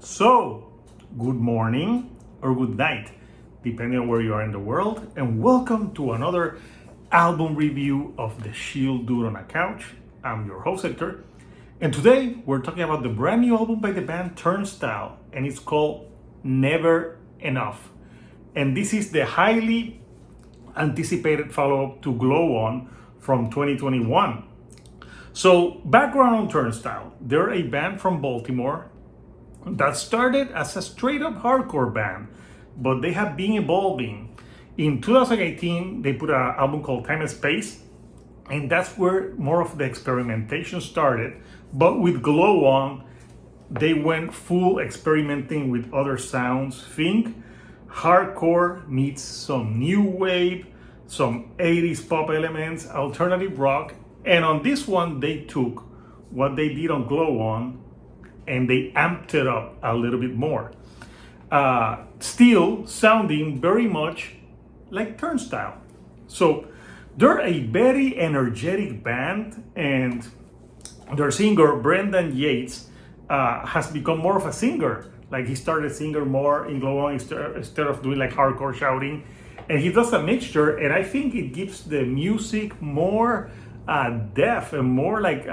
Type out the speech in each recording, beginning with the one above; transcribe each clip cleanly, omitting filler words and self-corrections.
So, good morning or good night, depending on where you are in the world, and welcome to another album review of The Shield Dude on a Couch. I'm your host, Hector, and today we're talking about the brand new album by the band Turnstile, and it's called Never Enough. And this is the highly anticipated follow-up to Glow On from 2021. So, background on Turnstile. They're a band from Baltimore that started as a straight up hardcore band, but they have been evolving. In 2018, they put an album called Time and Space, and that's where more of the experimentation started. But with Glow On, they went full experimenting with other sounds. Think hardcore meets some new wave, some 80s pop elements, alternative rock, and on this one, they took what they did on Glow On and they amped it up a little bit more. Still sounding very much like Turnstile. So they're a very energetic band, and their singer, Brendan Yates, has become more of a singer. Like he started singing more in Glow On instead of doing like hardcore shouting. And he does a mixture, and I think it gives the music more depth and more like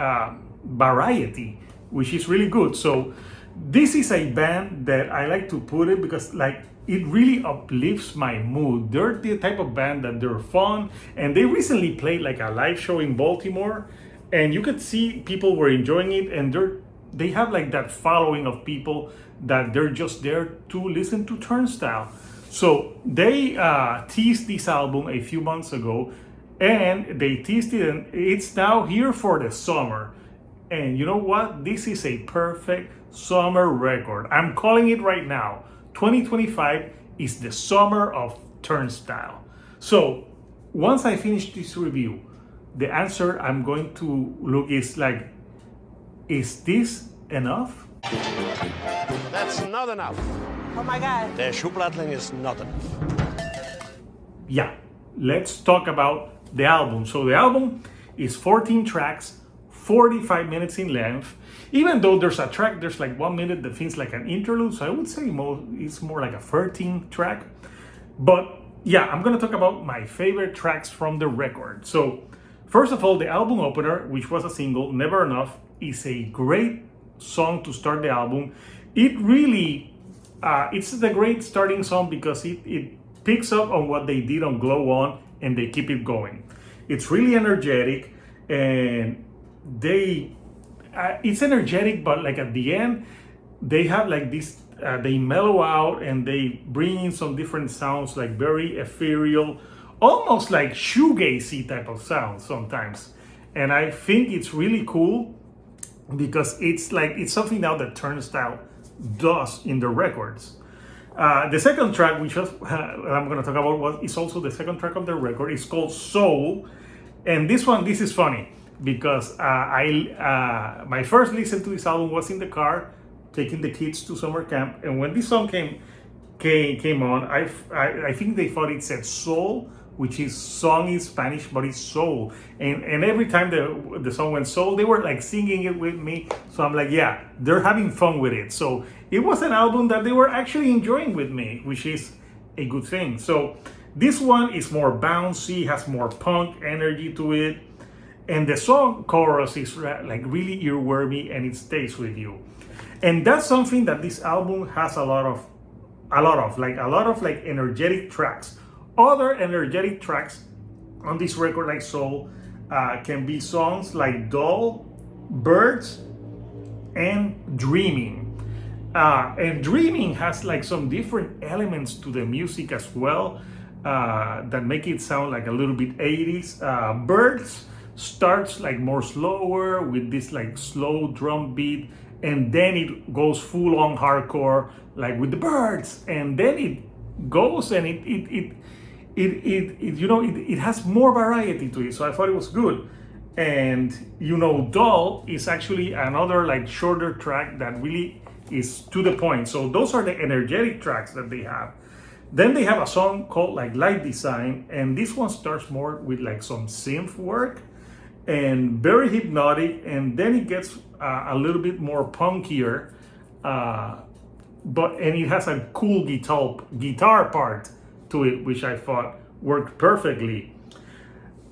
variety, which is really good. So this is a band that I like to put it because like it really uplifts my mood. They're the type of band that they're fun, and they recently played like a live show in Baltimore, and you could see people were enjoying it, and they have like that following of people that they're just there to listen to Turnstile. So they teased this album a few months ago, and they teased it, and it's now here for the summer. And you know what? This is a perfect summer record. I'm calling it right now. 2025 is the summer of Turnstile. So once I finish this review, the answer I'm going to look is like, is this enough? That's not enough. Oh my God. Der Schubladling is not enough. Yeah, let's talk about the album. So the album is 14 tracks, 45 minutes in length. Even though there's like 1 minute that feels like an interlude, so I would say it's more like a 13 track. But yeah, I'm gonna talk about my favorite tracks from the record. So first of all, the album opener, which was a single, Never Enough, is a great song to start the album. It really, it's the great starting song because it picks up on what they did on Glow On and they keep it going. It's really energetic, and it's energetic, but like at the end they have like this they mellow out and they bring in some different sounds, like very ethereal, almost like shoegazy type of sounds sometimes. And I think it's really cool because it's something now that Turnstile does in the records. The second track, which I'm going to talk about, is also the second track of the record. It's called Soul, and this is funny because my first listen to this album was in the car taking the kids to summer camp, and when this song came on, I think they thought it said soul, which is song in Spanish, but it's soul, and every time the song went soul, they were like singing it with me. So I'm like, yeah, they're having fun with it. So it was an album that they were actually enjoying with me, which is a good thing. So this one is more bouncy, has more punk energy to it. And the song chorus is like really earwormy, and it stays with you. And that's something that this album has a lot of like energetic tracks. Other energetic tracks on this record, like Soul, can be songs like Doll, Birds, and Dreaming. And Dreaming has like some different elements to the music as well that make it sound like a little bit 80s. Birds starts like more slower with this like slow drum beat, and then it goes full on hardcore like with the Birds, and then it goes and it has more variety to it. So I thought it was good. And Doll is actually another like shorter track that really is to the point. So those are the energetic tracks that they have. Then they have a song called like Light Design, and this one starts more with like some synth work and very hypnotic, and then it gets a little bit more punkier and it has a cool guitar part to it, which I thought worked perfectly.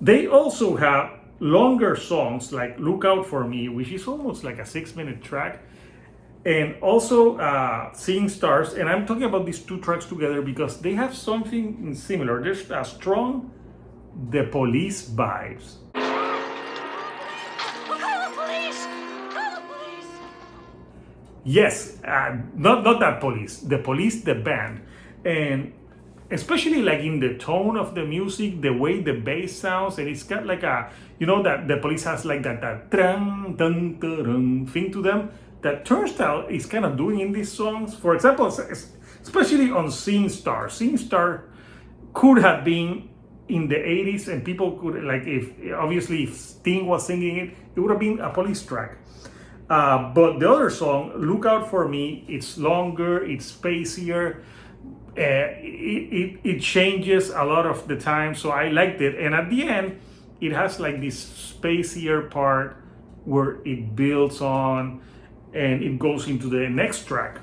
They also have longer songs like Look Out For Me, which is almost like a 6-minute track, and also Seeing Stars. And I'm talking about these two tracks together because they have something similar. There's a strong The Police vibes. Yes, not that Police, The Police, the band. And especially like in the tone of the music, the way the bass sounds, and it's got like a, that The Police has like that dun, dun, dun thing to them that Turnstile is kind of doing in these songs. For example, especially on Seeing Star. Seeing Star could have been in the 80s, and people could, like, if Sting was singing it, it would have been a Police track. But the other song, Look Out For Me, it's longer, it's spacier, it changes a lot of the time, so I liked it. And at the end, it has like this spacier part where it builds on and it goes into the next track.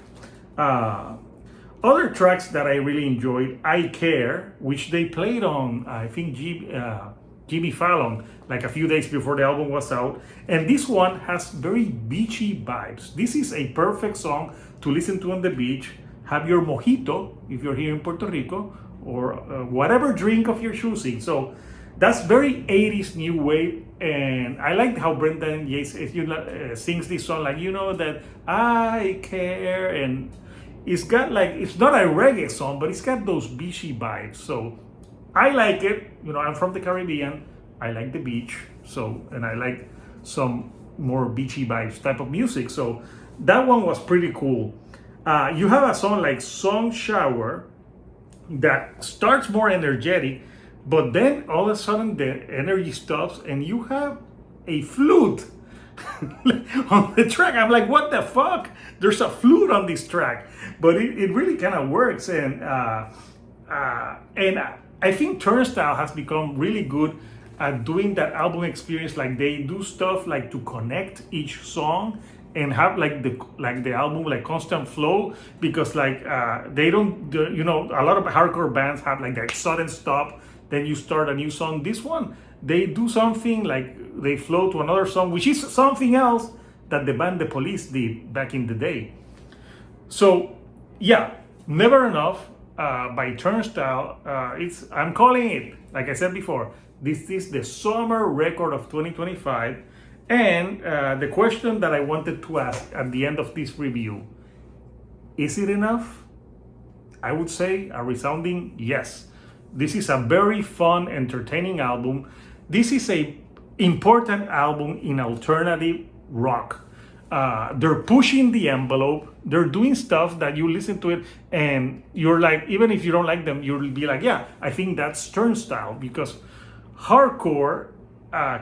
Other tracks that I really enjoyed, I Care, which they played on, I think, Jimmy Fallon, like a few days before the album was out. And this one has very beachy vibes. This is a perfect song to listen to on the beach. Have your mojito, if you're here in Puerto Rico, or whatever drink of your choosing. So that's very 80s new wave. And I like how Brendan Yates sings this song, like, that I care. And it's got like, it's not a reggae song, but it's got those beachy vibes. So I like it. I'm from the Caribbean. I like the beach. And I like some more beachy vibes type of music. So that one was pretty cool. You have a song like Song Shower that starts more energetic, but then all of a sudden the energy stops and you have a flute on the track. I'm like, what the fuck? There's a flute on this track, but it really kind of works. And I think Turnstile has become really good at doing that album experience. Like they do stuff like to connect each song and have like the album like constant flow, because like they don't, a lot of hardcore bands have like that sudden stop, then you start a new song. This one, they do something like they flow to another song, which is something else that the band The Police did back in the day. So yeah, Never Enough by Turnstile. I'm calling it, like I said before, this is the summer record of 2025. And the question that I wanted to ask at the end of this review, is it enough? I would say a resounding yes. This is a very fun, entertaining album. This is a important album in alternative rock. They're pushing the envelope. They're doing stuff that you listen to it and you're like, even if you don't like them, you'll be like, yeah, I think that's Turnstile, because hardcore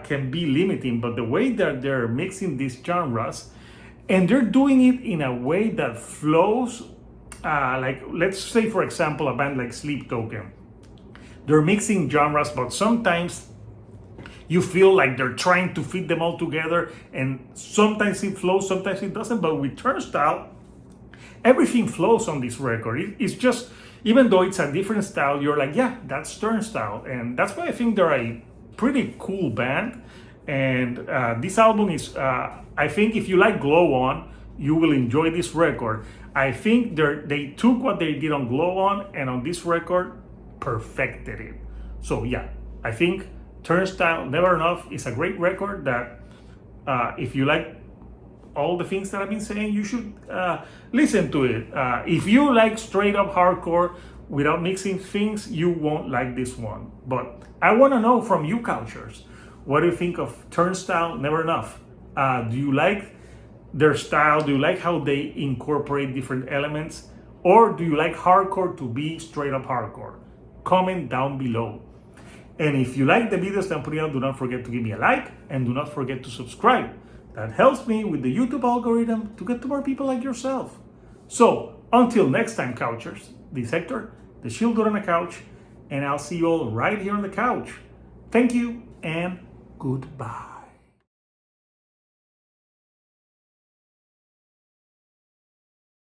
can be limiting, but the way that they're mixing these genres, and they're doing it in a way that flows, like, let's say, for example, a band like Sleep Token. They're mixing genres, but sometimes you feel like they're trying to fit them all together, and sometimes it flows, sometimes it doesn't. But with Turnstile, everything flows on this record. It's just, even though it's a different style, you're like, yeah, that's Turnstile. And that's why I think they're a pretty cool band. And this album is, I think if you like Glow On, you will enjoy this record. I think they took what they did on Glow On and on this record, perfected it. So yeah, I think Turnstile-Never Enough is a great record that if you like all the things that I've been saying, you should listen to it. If you like straight up hardcore without mixing things, you won't like this one. But I want to know from you, Couchers, what do you think of Turnstile-Never Enough? Do you like their style? Do you like how they incorporate different elements? Or do you like hardcore to be straight up hardcore? Comment down below. And if you like the videos that I'm putting out, do not forget to give me a like and do not forget to subscribe. That helps me with the YouTube algorithm to get to more people like yourself. So until next time, Couchers, this is Hector, the Shield Dude on the Couch, and I'll see you all right here on the couch. Thank you and goodbye.